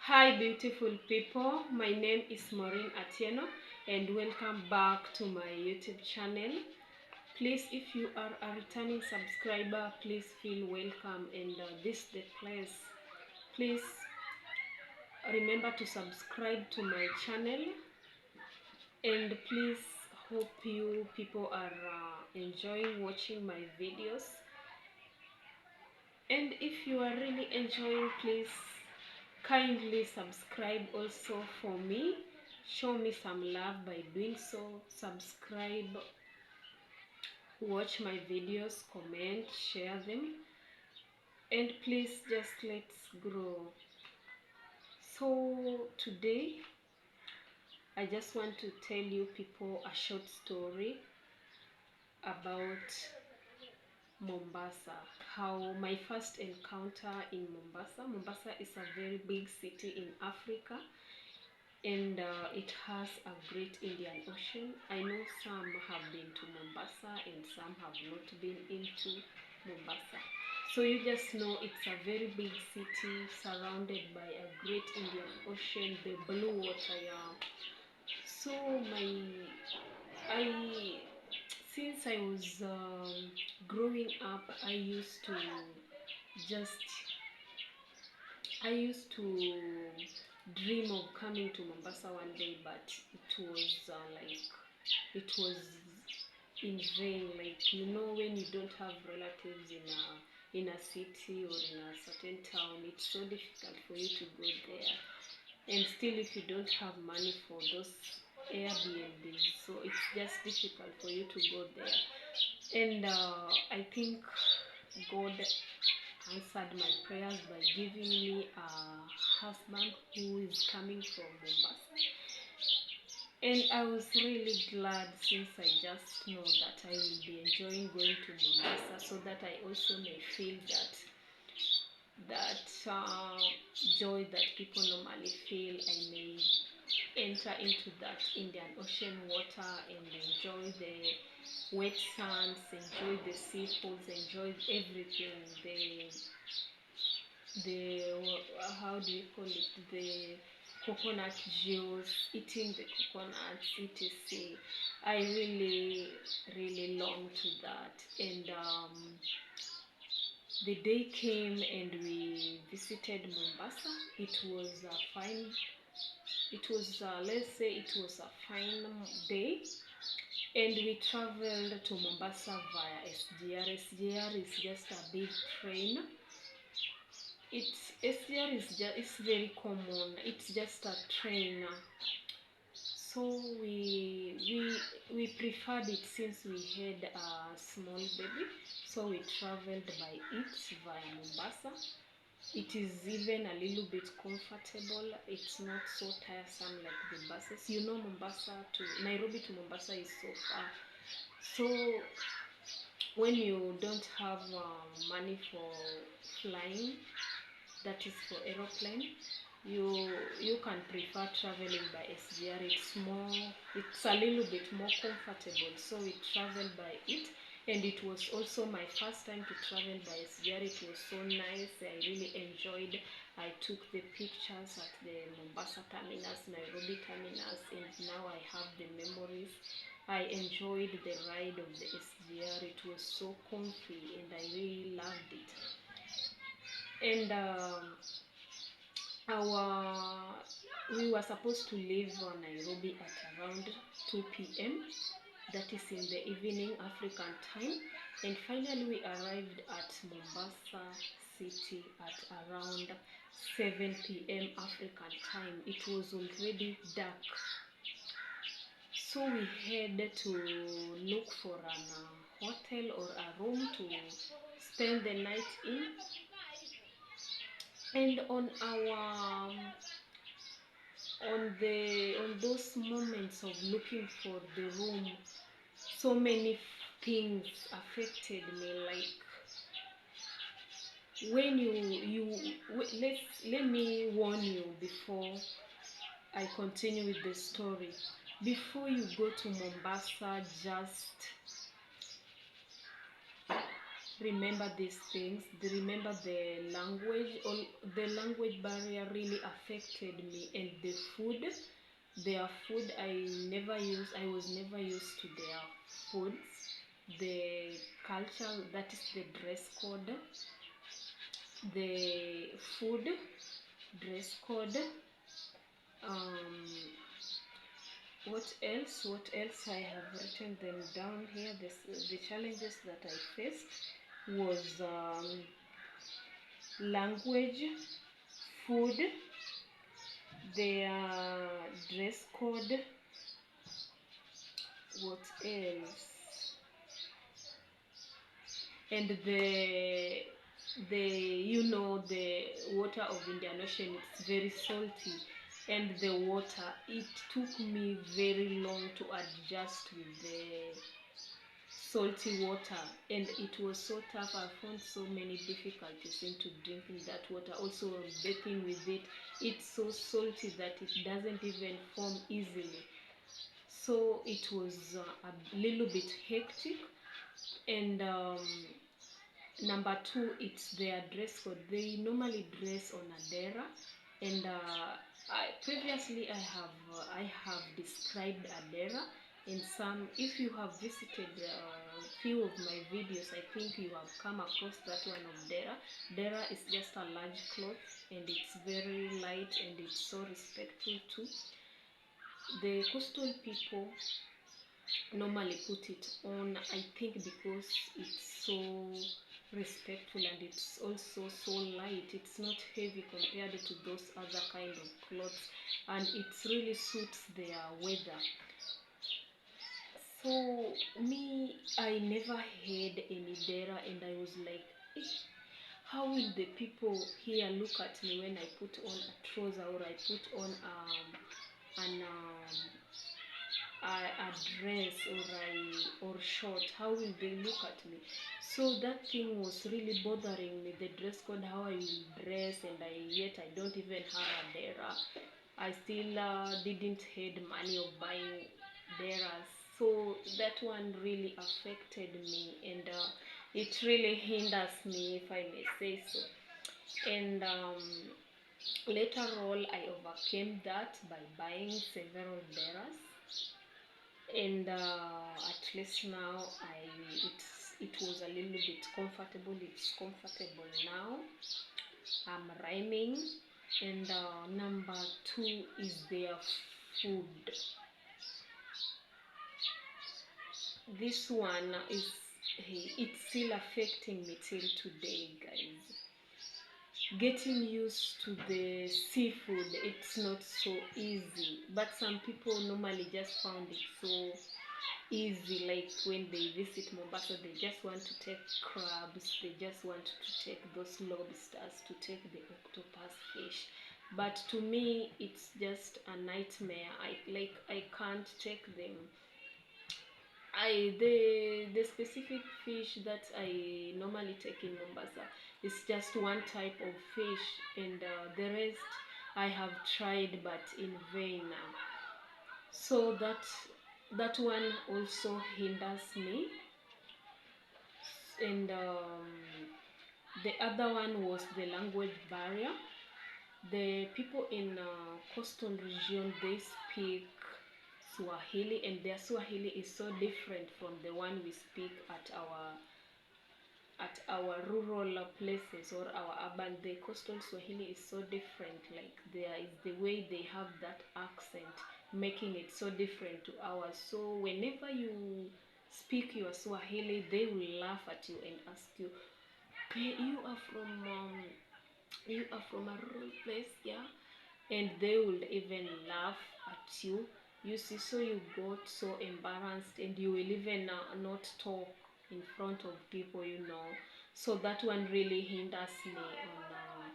Hi beautiful people, my name is Maureen Atieno and welcome back to my YouTube channel. Please, if you are a returning subscriber, please feel welcome, and this is the place. Please remember to subscribe to my channel, and please hope you people are enjoying watching my videos. And if you are really enjoying, please kindly subscribe also for me. Show me some love by doing so. Subscribe, watch my videos, comment, share them, and please just let's grow. So today I just want to tell you people a short story about Mombasa. How my first encounter in Mombasa. Mombasa is a very big city in Africa, and it has a great Indian Ocean. I know some have been to Mombasa and some have not been into Mombasa. So you just know it's a very big city surrounded by a great Indian Ocean, the blue water. Yeah. So I since I was growing up, just I used to dream of coming to Mombasa one day, but it was in vain. Like, you know, when you don't have relatives in a city or in a certain town, it's so difficult for you to go there. And still, if you don't have money for those Airbnbs, so it's just difficult for you to go there. And I think God answered my prayers by giving me a husband who is coming from Mombasa. And I was really glad, since I just know that I will be enjoying going to Mombasa, so that I also may feel that joy that people normally feel. I may enter into that Indian Ocean water and enjoy the wet sands, enjoy the seafoods, enjoy everything. The how do you call it? The coconut juice, eating the coconuts, etc. I really long to that. And the day came and we visited Mombasa. It was a fine, let's say it was a fine day, and we traveled to Mombasa via SGR. SGR is just a big train. It's very common. It's just a train. So we preferred it since we had a small baby. So we traveled by it via Mombasa. It is even a little bit comfortable. It's not so tiresome like the buses. You know, Mombasa to Nairobi to Mombasa is so far. So when you don't have money for flying, that is for aeroplane, you can prefer traveling by SGR. It's a little bit more comfortable. So we traveled by it, and it was also my first time to travel by SGR. It was so nice. I really enjoyed. I took the pictures at the Mombasa terminus, Nairobi terminus, and now I have the memories. I enjoyed the ride of the SGR. It was so comfy and I really loved it. And our we were supposed to leave Nairobi at around 2 p.m. That is in the evening African time, and finally we arrived at Mombasa city at around 7 p.m. African time. It was already dark, so we had to look for an hotel or a room to spend the night in. And on those moments of looking for the room, so many things affected me. Like, when let me warn you before I continue with the story. Before you go to Mombasa, just remember these things. Remember the language, or the language barrier really affected me, and their food, I was never used to their foods, the culture, that is the dress code, the food, dress code, um, what else I have written them down here. The challenges that I faced was language, food, their dress code, what else, and the the water of Indian Ocean, it's very salty, and the water, it took me very long to adjust with the salty water, and it was so tough. I found so many difficulties into drinking that water. Also bathing with it, it's so salty that it doesn't even form easily. So it was a little bit hectic. And number two, it's their dress code. They normally dress on a dera, and previously I have described a dera. In some, if you have visited few of my videos, I think you have come across that one of dera. Dera is just a large cloth, and it's very light, and it's so respectful too. The coastal people normally put it on, I think, because it's so respectful, and it's also so light. It's not heavy compared to those other kind of clothes, and it really suits their weather. So me, I never had any dera, and I was like, eh, how will the people here look at me when I put on a trouser, or I put on an a dress, or short? How will they look at me? So that thing was really bothering me, the dress code, how I will dress, and yet I don't even have a dera. I still didn't had money of buying deras. So that one really affected me, and it really hinders me, if I may say so. And later on, I overcame that by buying several deras, and at least now it was a little bit comfortable. It's comfortable now. I'm rhyming. And number two is their food. This one is, hey, it's still affecting me till today, guys. Getting used to the seafood, it's not so easy, but some people normally just found it so easy. Like when they visit Mombasa, they just want to take crabs, they just want to take those lobsters, to take the octopus fish. But to me, it's just a nightmare. I can't take them. The specific fish that I normally take in Mombasa is just one type of fish, and the rest I have tried, but in vain. So that one also hinders me. And the other one was the language barrier. The people in coastal region, they speak Swahili, and their Swahili is so different from the one we speak at our rural places or our urban. The coastal Swahili is so different. Like, there is the way they have that accent, making it so different to ours. So whenever you speak your Swahili, they will laugh at you and ask you, "Hey, you are from a rural place, yeah?" And they will even laugh at you. You see, so you got so embarrassed, and you will even not talk in front of people. So that one really hinders me on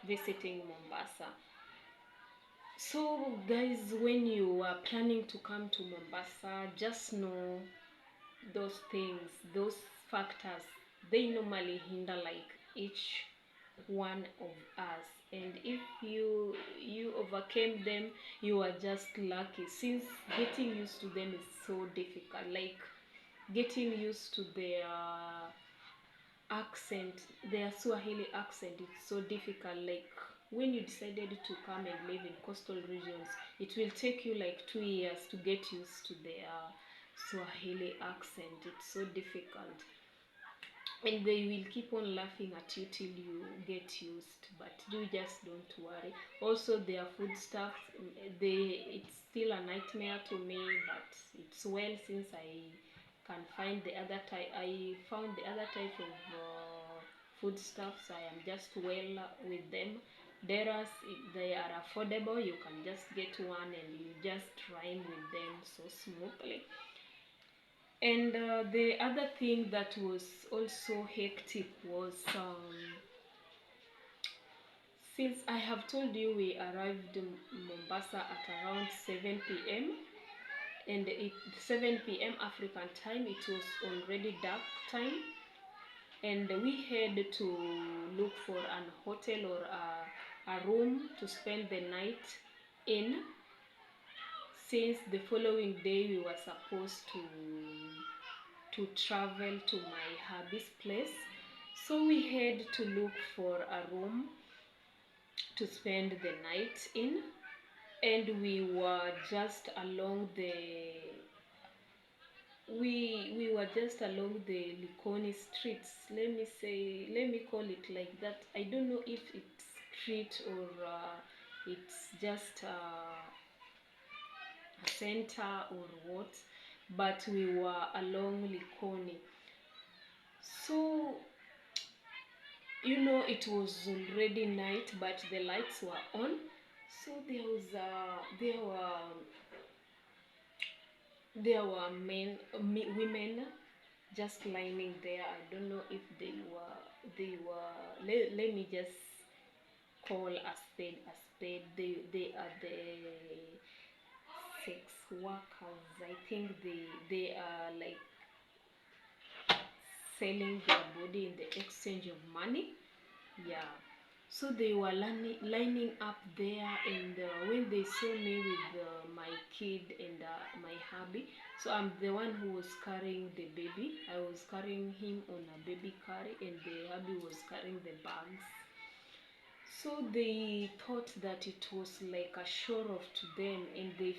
visiting Mombasa. So guys, when you are planning to come to Mombasa, just know those things, those factors, they normally hinder like each one of us. And if you overcame them, you are just lucky, since getting used to them is so difficult. Like, getting used to their accent, their Swahili accent, it's so difficult. Like when you decided to come and live in coastal regions, it will take you like 2 years to get used to their Swahili accent. It's so difficult, and they will keep on laughing at you till you get used, but you just don't worry. Also their food stuff, it's still a nightmare to me, but it's well, since I can find the other type, I found the other type of food stuffs. I am just well with them. Whereas if they are affordable, you can just get one and you just rhyme with them so smoothly. And the other thing that was also hectic was, since I have told you we arrived in Mombasa at around 7 p.m. and it 7 p.m. African time, it was already dark time, and we had to look for an hotel or a room to spend the night in, since the following day we were supposed to travel to my hubby's place. So we had to look for a room to spend the night in, and we were just along the we were just along the Likoni streets. Let me call it like that. I don't know if it's street or it's just a center or what, but we were along Likoni. So it was already night, but the lights were on. So there were women just lining there. I don't know if let me just call a spade a spade. They are the sex workers. I think they are like selling their body in the exchange of money. Yeah. So they were lining up there, and when they saw me with my kid and my hubby, so I'm the one who was carrying the baby. I was carrying him on a baby carry, and the hubby was carrying the bags. So they thought that it was like a show off to them, and they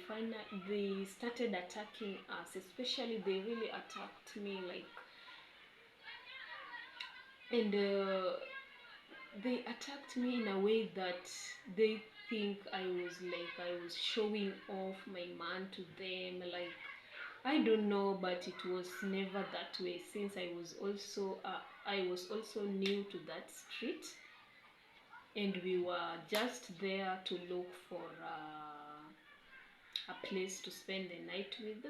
started attacking us. Especially, they really attacked me, like, and they attacked me in a way that they think I was showing off my man to them. Like, I don't know, but it was never that way, since I was also new to that street, and we were just there to look for a place to spend the night with,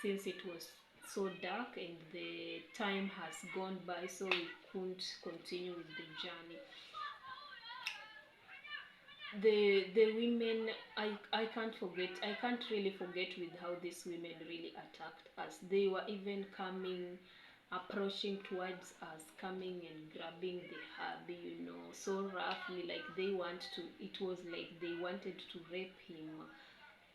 since it was so dark and the time has gone by, so we couldn't continue with the journey. The women, I can't really forget with how these women really attacked us. They were even approaching towards us, coming and grabbing the hubby, so roughly, like it was like they wanted to rape him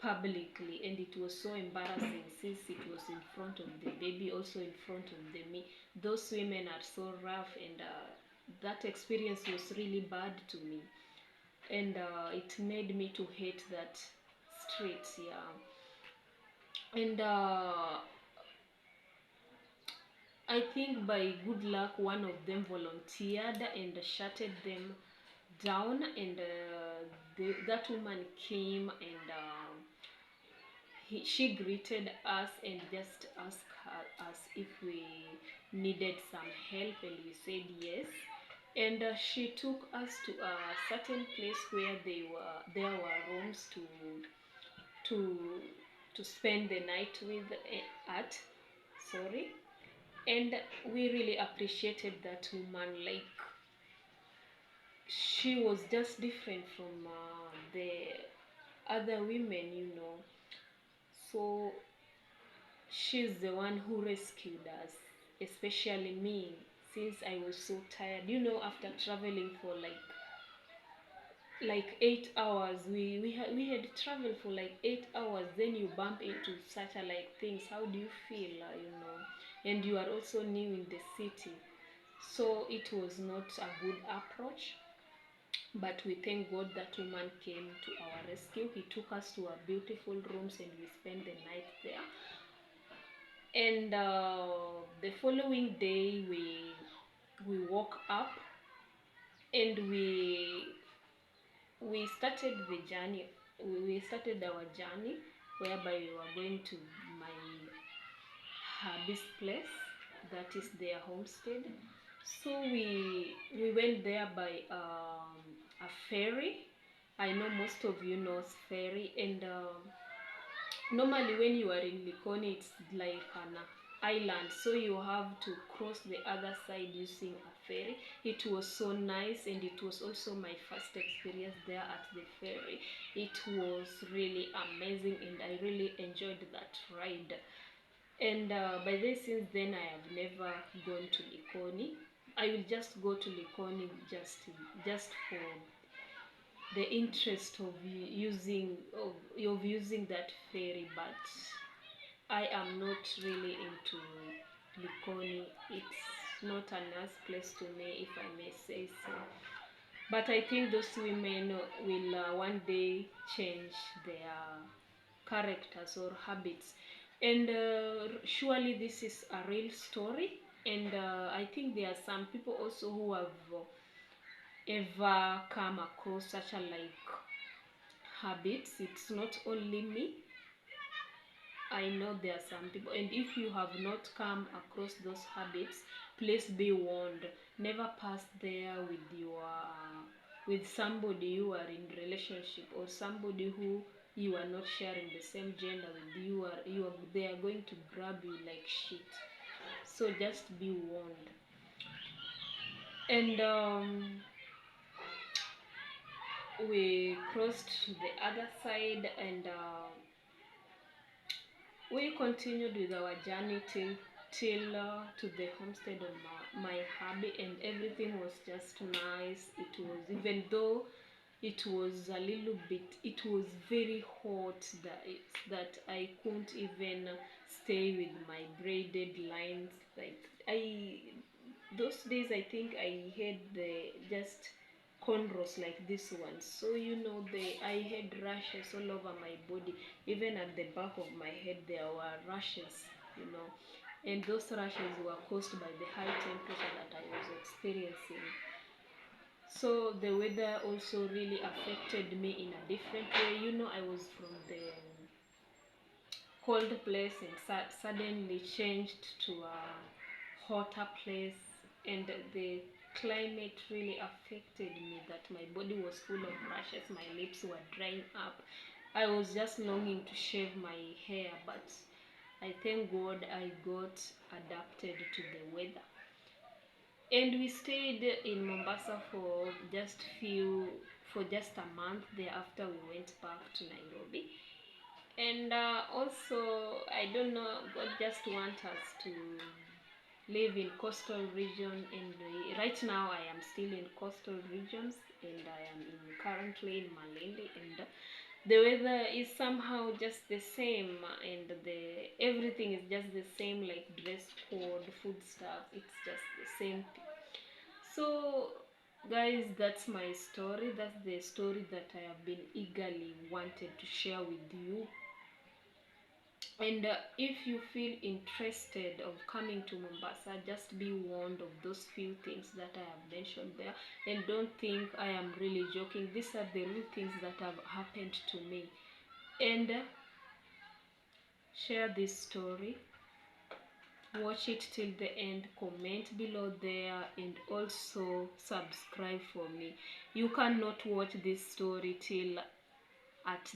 publicly, and it was so embarrassing, since it was in front of the baby, also in front of the me. Those women are so rough, and that experience was really bad to me, and it made me to hate that street. Yeah. And I think by good luck one of them volunteered and shutted them down, and that woman came, and she greeted us and just asked us if we needed some help, and we said yes. And she took us to a certain place where there were rooms to to spend the night with at sorry. And we really appreciated that woman. Like, she was just different from the other women. So she's the one who rescued us, especially me, since I was so tired. After traveling for like 8 hours, we had traveled for like 8 hours. Then you bump into such a like things. How do you feel? And you are also new in the city. So it was not a good approach, but we thank God that woman came to our rescue. He took us to our beautiful rooms and we spent the night there. And the following day we woke up and we started the journey. We started our journey whereby we were going to my hubby's place, that is their homestead. So we went there by a ferry. I know most of you know ferry, and normally when you are in Likoni, it's like an island, so you have to cross the other side using a ferry. It was so nice, and it was also my first experience there at the ferry. It was really amazing, and I really enjoyed that ride. And by this, since then I have never gone to Likoni. I will just go to Likoni just for the interest of using that ferry, but I am not really into Likoni. It's not a nice place to me, if I may say so. But I think those women will one day change their characters or habits. And surely this is a real story. And I think there are some people also who have ever come across such a like habits. It's not only me. I know there are some people, and if you have not come across those habits, please be warned. Never pass there with somebody you are in relationship, or somebody who you are not sharing the same gender with. They are going to grab you like shit. So just be warned. And we crossed to the other side, and we continued with our journey till to the homestead of my hubby, and everything was just nice. It was, even though it was a little bit, it was very hot, that I couldn't even stay with my braided lines. Like, those days I think I had the just cornrows like this one, so I had rashes all over my body. Even at the back of my head there were rashes, and those rashes were caused by the high temperature that I was experiencing. So the weather also really affected me in a different way. I was from the cold place and suddenly changed to a hotter place, and the climate really affected me, that my body was full of rashes, my lips were drying up. I was just longing to shave my hair, but I thank God I got adapted to the weather. And we stayed in Mombasa for just a month. Thereafter we went back to Nairobi. And also, I don't know, God just wants us to live in coastal region, and right now I am still in coastal regions, and I am currently in Malindi, and the weather is somehow just the same, and the everything is just the same, like dress code, food stuff, it's just the same. So guys, that's my story. That's the story that I have been eagerly wanted to share with you. And if you feel interested of coming to Mombasa, just be warned of those few things that I have mentioned there, and don't think I am really joking. These are the real things that have happened to me. And share this story, watch it till the end, comment below there, and also subscribe for me. You cannot watch this story till at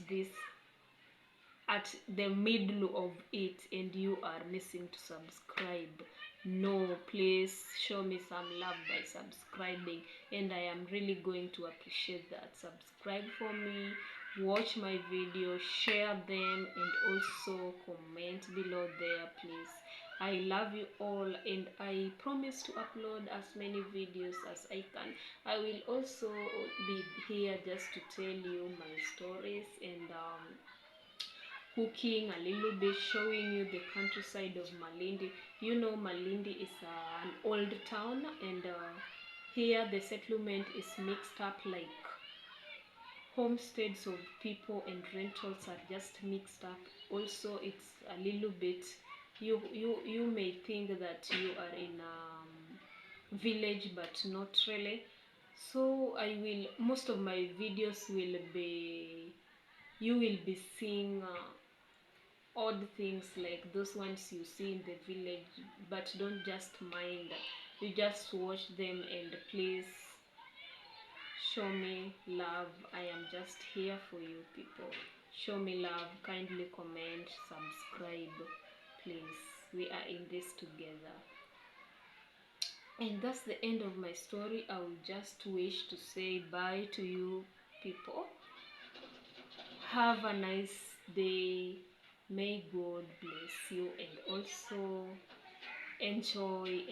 at the middle of it and you are missing to subscribe. No, please show me some love by subscribing, and I am really going to appreciate that. Subscribe for me, watch my videos, share them, and also comment below there, please. I love you all, and I promise to upload as many videos as I can. I will also be here just to tell you my stories, and cooking a little bit, showing you the countryside of Malindi. You know, Malindi is an old town, and here the settlement is mixed up, like homesteads of people and rentals are just mixed up. Also, it's a little bit, you may think that you are in a village, but not really. So I will, most of my videos will be, you will be seeing odd things like those ones you see in the village, but don't just mind, you just watch them, and please show me love. I am just here for you people. Show me love, kindly comment, subscribe, please. We are in this together. And that's the end of my story. I will just wish to say bye to you people. Have a nice day. May God bless you, and also enjoy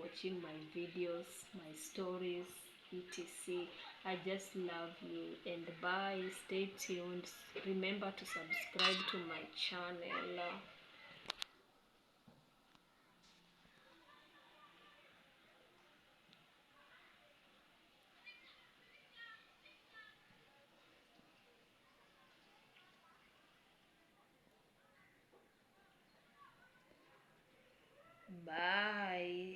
watching my videos, my stories, etc. I just love you, and bye. Stay tuned. Remember to subscribe to my channel. Bye.